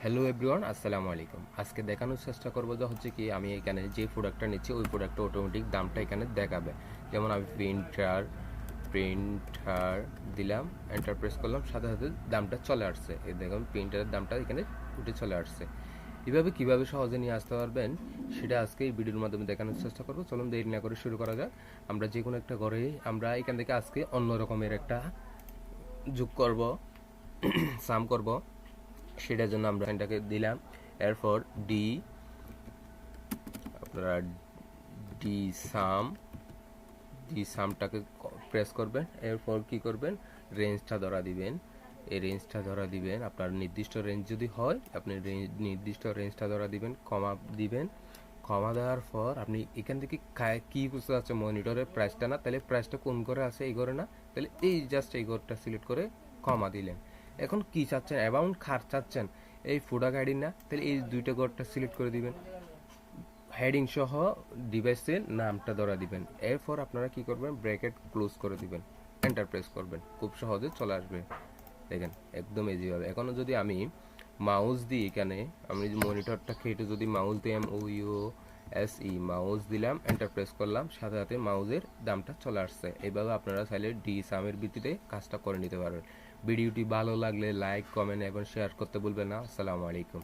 Hello everyone, আসসালামু আলাইকুম। আজকে দেখানোর চেষ্টা করবো যে হচ্ছে কি আমি এখানে যে প্রোডাক্টটা নিচ্ছি ওই প্রোডাক্টটা অটোমেটিক দামটা এখানে দেখাবে। যেমন আমি প্রিন্টার দিলাম, এন্টার প্রেস করলাম, সাথে সাথে দামটা চলে আসছে। এই দেখুন প্রিন্টারের দামটা এখানে উঠে চলে আসছে। এভাবে কিভাবে সহজে নিয়ে আসতে পারবেন সেটা আজকে এই ভিডিওর মাধ্যমে দেখানোর চেষ্টা করবো। চলুন দেরি না করে শুরু করা যাক। আমরা যে কোনো একটা ঘরে আমরা এখান থেকে আজকে অন্য রকমের একটা যোগ করব, সাম করব। সেটার জন্য আমরা এটাকে দিলাম, এরপর ডি আপনারা ডি সাম ডি সামটাকে প্রেস করবেন। এরপর কি করবেন, রেঞ্জটা ধরা দিবেন। এই রেঞ্জটা ধরা দিবেন, আপনার নির্দিষ্ট রেঞ্জ যদি হয় আপনি নির্দিষ্ট রেঞ্জটা ধরা দিবেন, কমা দিবেন। কমা দেওয়ার পর আপনি এখান থেকে কি বুঝতে পারছেন, মনিটরের প্রাইসটা না, তাহলে প্রাইসটা কোন ঘরে আছে, এই ঘরে না, তাহলে এই জাস্ট এই ঘরটা সিলেক্ট করে কমা দিলেন। এখন কি চাচ্ছেন, অ্যামাউন্ট খার চাচ্ছেন এই প্রোডাক্ট আইডি না, তাহলে এই দুইটা ঘরটা সিলেক্ট করে দিবেন। হেডিং সহ ডিভাইসের নামটা ধরা দিবেন। এরপর আপনারা কি করবেন, ব্র্যাকেট ক্লোজ করে দিবেন, এন্টার প্রেস করবেন, খুব সহজে চলে আসবে। দেখেন একদম ইজি হবে। এখনো যদি আমি মাউস দিই, এখানে আমি মনিটরটা কেটে যদি মাউস দিই, MOUSE মাউস দিলাম, এন্টার প্রেস করলাম, সাথে সাথে মাউসের দামটা চলে আসছে। এইভাবে আপনারা চাইলে ডি সামের ভিত্তিতে কাজটা করে নিতে পারবেন। ভিডিওটি ভালো লাগলে লাইক, কমেন্ট এবং শেয়ার করতে ভুলবেন না। আসসালামু আলাইকুম।